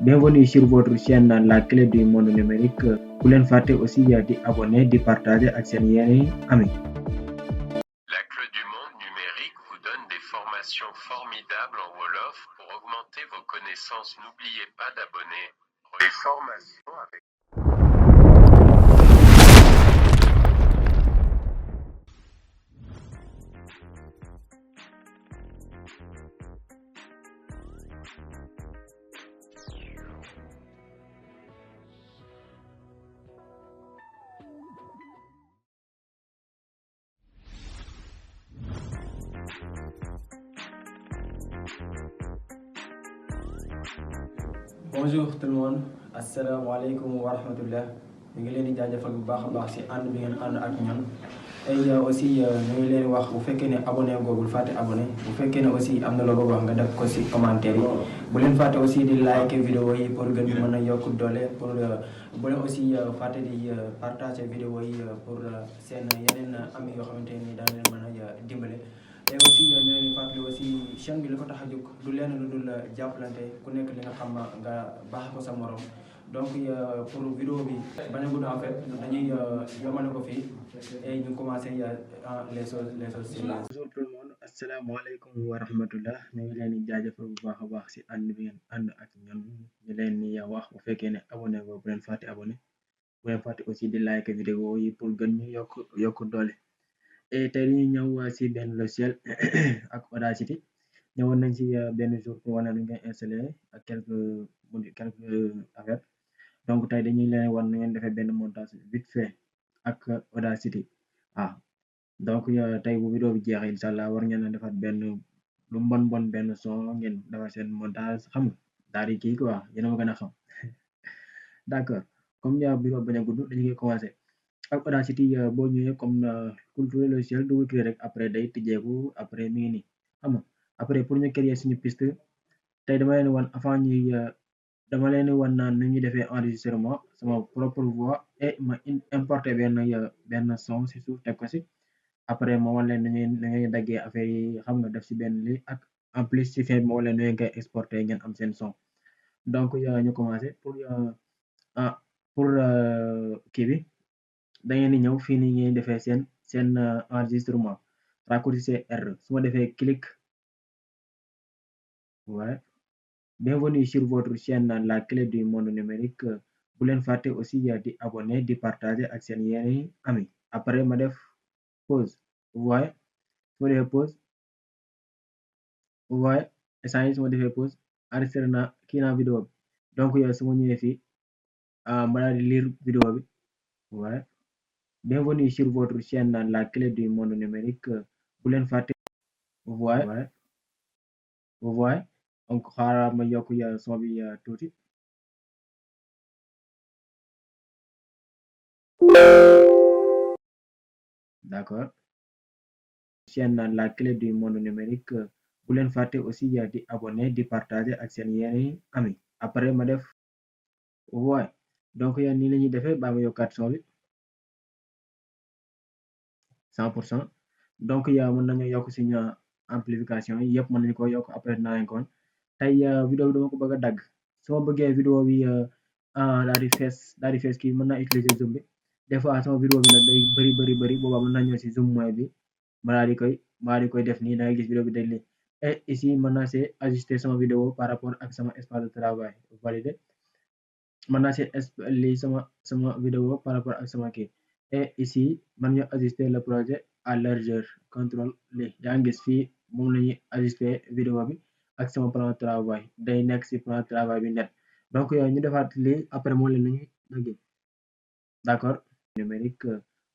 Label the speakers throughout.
Speaker 1: Bienvenue sur votre chaîne La Clé du Monde Numérique. Bu leen fàtte aussi di abonné di partager ak seen yeneen ami.
Speaker 2: La Clé du Monde Numérique vous donne des formations formidables en Wolof pour augmenter vos connaissances. N'oubliez pas d'abonner. Les formations avec
Speaker 3: Bonjour tout le monde, asalaamaaleykum wa rahmatullah. ñu ngi leen di jaajëfal bu baax a baax si ànd bi ngeen ànd ak ñun. Et aussi ñu ngi leen wax bu fekkee ne abonné googul fàtte abonné, bu fekkee ne aussi am na loo bëgg wax nga def ko si commentaire yi. Bu leen fàtte aussi di like vidéo yi pour gën ñu mën a yokk doole, pour bu leen aussi fàtte di partager vidéo yi pour seen yeneen ami yoo xamante ni daan leen mën a dimbale. Et aussi ñu leen di fàttali aussi chaîne bi li ko tax a jóg du lenn lu dul jàppalante ku nekk li nga xam nga baax ko sa morom. Donc pour vidéo bi bañ a gudd en fait dañuy yomale ko fii et ñu commencé les choses
Speaker 1: Bonjour tout le monde, asalaamaaleykum wa rahmatullah. ñu ngi leen di jaajëfal bu baax a baax si ànd bi ngeen ànd ak ñun. ñu leen di wax bu fekkee ne abonné ko bu leen fàtte abonné, bu leen fàtte aussi di like vidéo yi pour gën ñu yokk doole. Et tey dañuy ñëw si benn logiciel ak Audacity. ñëwoon nañ si benn jour pour wane nu ngay installé ak quelques affaires. Donc tey dañuy leen wan nu ngeen defee benn montage vite fait ak Audacity. Donc tey bu vidéo bi jeexee incha allah war ngeen a defar benn lu bon benn son ngeen defar seen montage xam nga daal di kii quoi yéen a ma gën a xam. D'accord, comme vidéo bañ a gudd dañu koy commencé ak Audacity. boo ñëwee comme culture logiciel double clic rek après day tijjeeku après mi ngi nii xam nga après pour ñu créer suñu piste tey dama leen wan avant ñuy dama leen wan naan nu ñuy defee enregistrement sama propre voix et ma importé benn son si suuf teg ko si. Après ma wan leen nu ñuy daggee affaire yi xam nga def si benn lii ak en plus si fin bi ma wan leen nu ngeen koy exporté ngeen am seen son. Donc ñu commencé pour kii bi da ngeen di ñëw fii nii ngeen defee seen enregistrement raccourci R su ma defee clic. Ouais. Bienvenue sur votre chaîne La Clé du Monde Numérique. Bu leen fàtte aussi di abonné di partager ak seen yeneen ami. Après ma def pause. Vous voyez su ma defee pause vous voyez instant yi su ma defee pause enregistré naa kii naa vidéo bi. Donc su ma ñëwee fii ma daal di lire vidéo bi. Ouais. Bienvenue sur votre chaîne La Clé du Monde Numérique. Bu leen fàtte vous voyez vous voyez donc xaaral ma yokk son bi tuuti. D'accord. Chaîne La Clé du Monde Numérique. Bu leen fàtte aussi di abonné di partager ak seen yeneen ami. Après ma def ouais. Donc nii la ñuy defee ba ma yokkaat son bi 100%. Donc mën nañu yokk suñu amplification yi yëpp mën nañu ko yokk après naa leen ko wan. Tey vidéo bi dama ko bëgg a dagg su ma bëggee vidéo bi daal di fees kii mën naa utiliser zoom bi. Des fois sama vidéo bi nag day bëri boobaa mën naa ñëw si zoom mooy bi ma daal di koy def nii da ngay gis vidéo bi day lii. Et ici mën naa see ajuster sama vidéo par rapport ak sama espace de travail validé. mën naa see lii sama vidéo par rapport ak sama kii. Et ici mën ñu ajuster le projet à largeur contrôle lii yaa ngi gis fii moom la ñuy ajuster vidéo bi ak sama plan de travail day nekk si plan de travail bi net. Donc ñu defaat lii après moo leen nañu daggee. D'accord. Numérique.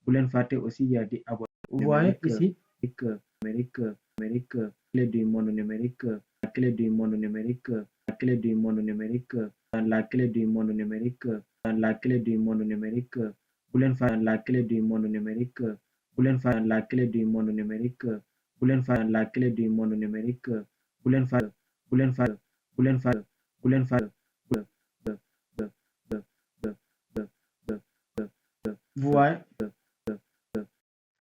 Speaker 1: Bu leen fàtte aussi di abonné. Vous voyez ici numérique clé du monde numérique. La clé du monde numérique. La clé du monde numérique. La clé du monde numérique. La clé du monde numérique. Bu leen fàtte la clé du monde numérique. Bu leen fàtte la clé du monde numérique. Bu leen fàtte la clé du monde numérique. Bu leen fàtte bu leen fàtte bu leen fàtte bu leen fàtte.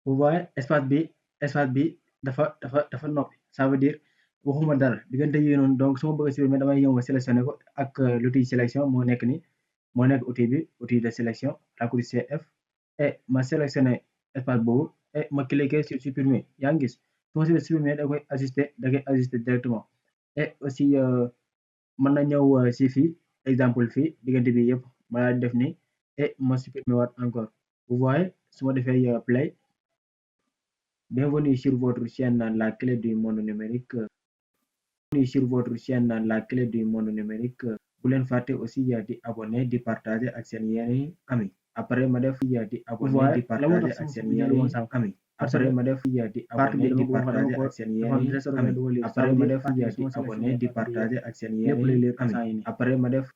Speaker 1: Vous voyez espace bi dafa noppi ça veut dire waxuma dara diggante yi noonu donc su ma bëgg a supprimer damay ñëw sélectionné ko ak l'outil sélection moo nekk ni moo nekk outil de sélection raccourci CF et ma sélectionné espace boobu et ma cliquer sur supprimer yaa ngi gis su ma si supprimer da koy ajuster directement et aussi mën na ñëw si fii exemple fii diggante bi yëpp ma daal def ni et ma supprimer waat encore vous voyez su ma defee play bienvenue sur votre chaîne la clé du monde numérique sur votre chaîne la clé du monde numérique bu leen fàtte aussi di abonné di partager ak seen yeneen ami après ma def di abonné di partager ak seen yeneen ami après ma def di abonné di partager ak seen yeneen ami après ma def di abonné di partager ak seen yeneen ami après ma def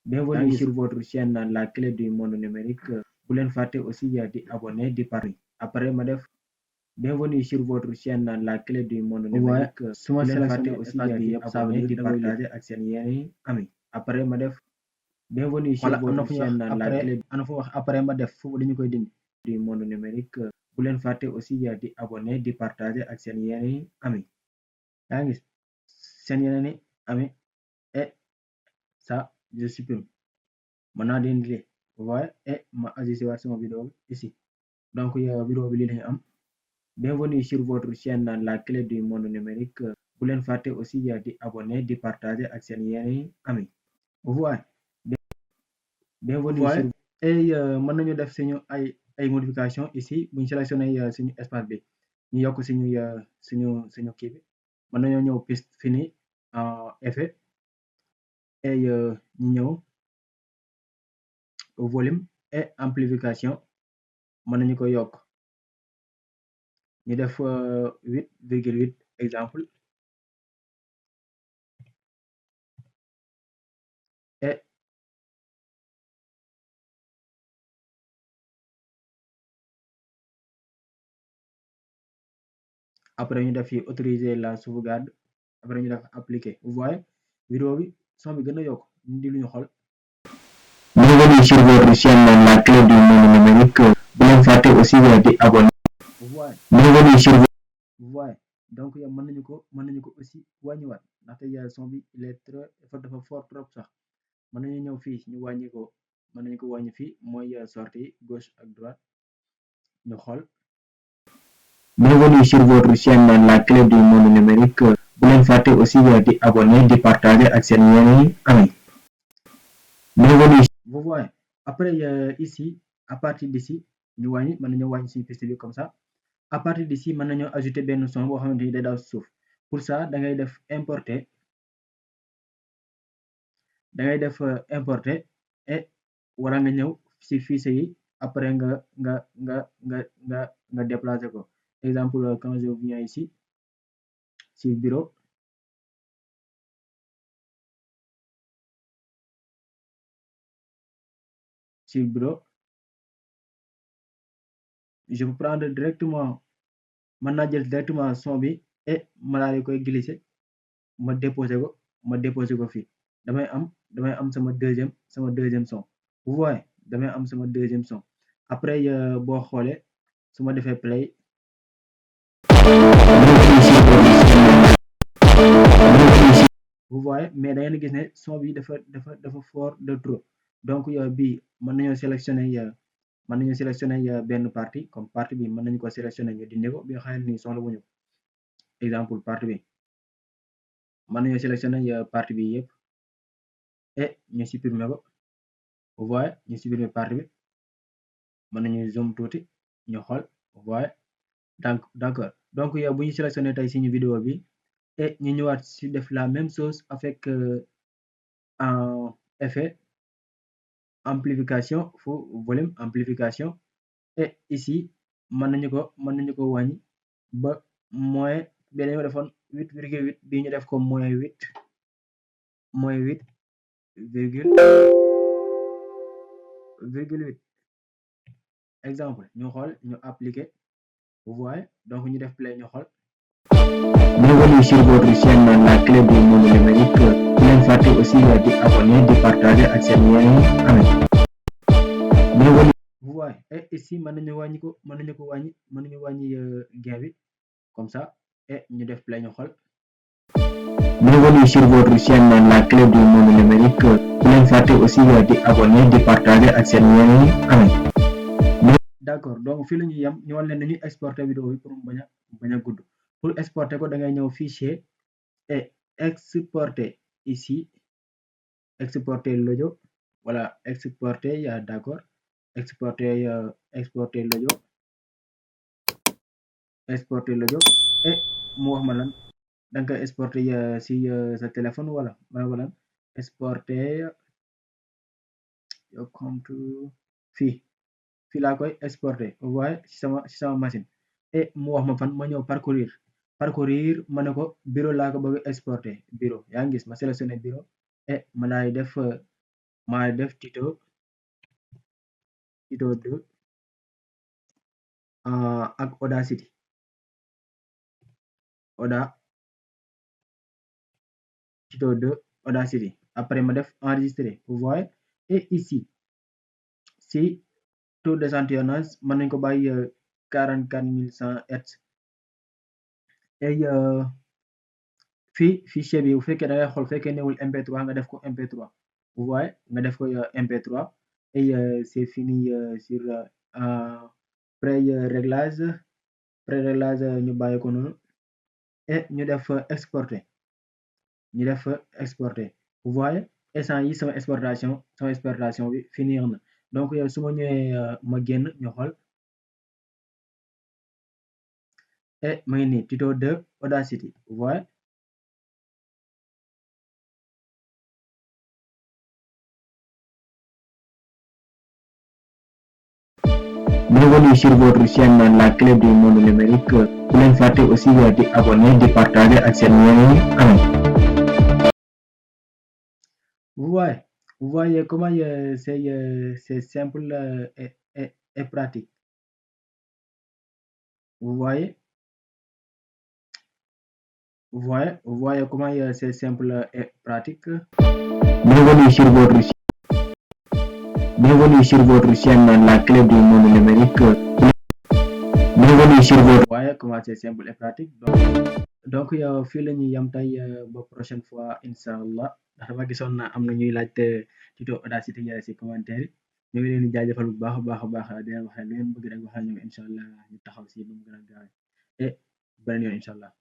Speaker 1: bienvenue sur votre chaîne la clé du monde numérique bu leen fàtte aussi di abonné di partager après ma def bienvenue sur votre chaîne la clé du monde numérique su ma sélectionné aussi di abonné di partager ak seen yeneen ami après ma def bienvenue sur votre chaîne la clé ana fu wax après ma def foofu dañu koy dindi du monde numérique bu leen fàtte aussi di abonné di partager ak seen yeneen ami yaa ngi seen yeneen ami et ça je supprime maintenant dindi vous voyez et ma ajusté waat sama vidéo ici donc vidéo bi lii lañu am bienvenue sur votre chaîne la clé du monde numérique bu leen fàtte aussi di abonné di partager ak seen yeneen ami vous voyez bienvenue sur et mën nañu def ay modification ici buñ sélectionné suñu espace bi ñu yokk suñu kii bi mën nañoo ñëw piste fini effet et ñu ñëw volume et amplification mën nañu ko yokk ñu def 8,8 exemple et après ñu def fi autoriser la sauvegarde après ñu def appliquer vous voyez vidéo bi son bi gën a yokk ñu di lu ñu xool bienvenue sur votre chaîne la clé du monde numérique bu leen fàtte aussi di abonné vous voyez bienvenue sur vous voyez donc yow mën nañu ko aussi wàññiwaat ndaxte son bi il est dafa fort trop sax mën nañu ñëw fii ñu wàññi ko mën nañu ko wàññi fii mooy sortie gauche ak droite ñu xool bienvenue sur votre chaîne la clé du monde numérique bu leen fàtte aussi di abonné di partager ak seen yeneen ami bienvenue vous voyez après ici à partir d'ici ñu wàññi mën nañu wàññi suñu piste bi comme ça à partir d'ici mën nañu ajouter benn son boo xamante ni day daw suuf pour ça da ngay def importer et wala nga ñëw ci fichier yi après nga déplacer ko exemple quand je viens ici sur bureau je peux prendre directement mën naa jël directement son bi et ma daal di koy glisser ma déposer ko fii damay am sama deuxième son vous voyez damay am sama deuxième son après boo xoolee su ma defee play vous voyez mais da ngeen gis ne son bi dafa fort de trop donc bii mën nañoo sélectionner benn partie comme partie bi mën nañu ko sélectionner ñu dindi ko bi nga xam ne ni soxla wuñu exemple partie bi mën nañoo sélectionner partie bi yëpp et ñu supprimer ko vous voyez ñu supprimer partie bi mën nañu zoom tuuti ñu xool vous voyez d'accord donc yow bu ñu sélectionner tey suñu vidéo bi et ñu ñëwaat si def la même chose avec en effet amplification fu volume amplification et ici mën nañu ko wàññi ba moins bi dañoo defoon 8,8 bi ñu def ko moins 8 virgule 8 exemple ñu xool ñu appliquer vous voyez donc ñu def play ñu xool bienvenue sur votre chaîne la clé du monde numérique bu leen fàtte aussi di abonné di partager ak seen yeneen ami bienvenue vous voyez et ici mën nañu wàññi gain bi comme ça et ñu def play ñu xool Bienvenue sur votre chaîne La Clé du Monde Numérique. Bu leen fàtte aussi di abonné di partager ak seen yeneen ami. D'accord, donc fii la ñuy yem ñu wan leen dañuy exporter vidéo bi pour mu bañ a gudd. Pour exporter ko da ngay ñëw fichier et exporter ici, exporter l'audio. Voilà, exporter, d'accord. Exporter l'audio. Exporter l'audio et mu wax ma lan danga koy exporter si sa téléphone wala exporter your compte fii laa koy exporter vous voyez si sama machine et mu wax ma fan ma ñëw parcourir ma ne ko bureau laa ko bëgg exporter bureau yaa ngi gis ma sélectionné bureau et ma laay def tuto 2 ak Audacity tuto 2 Audacity après ma def enregistrer vous voyez et ici si taux d'échantillonnage mën nañ ko bàyyi 44100 Hz et fii fichier bi bu fekkee da ngay xool fekkee newul MP3 nga def ko MP3 vous voyez nga def ko MP3 et c'est fini sur pré-réglage ñu bàyyi ko noonu et ñu def exporter vous voyez instant yi sama exportation bi finir na donc yow su ma ñëwee ma génn ñu xool et ma ngi nii tuto 2 Audacity vous voyez Bienvenue sur votre chaîne La Clé du Monde Numérique. Bu leen fàtte aussi di abonné di partager ak seen yeneen ami. Vous voyez comment c'est simple et pratique. Vous voyez comment c'est simple et pratique. Bienvenue sur votre chaîne La Clé du Monde Numérique. Voyez comment c'est simple et pratique. Donc yow fii la ñuy yam tey ba prochaine fois inshallah ndax dama gisoon na am na ñuy laajte tuto Audacity si commentaire yi ñu ngi leen di jaajëfal bu baax a baax di leen wax lu ngeen bëgg rek waxal ñu inshallah ñu taxaw si lu mu gën a gaaw et beneen yoon inshallah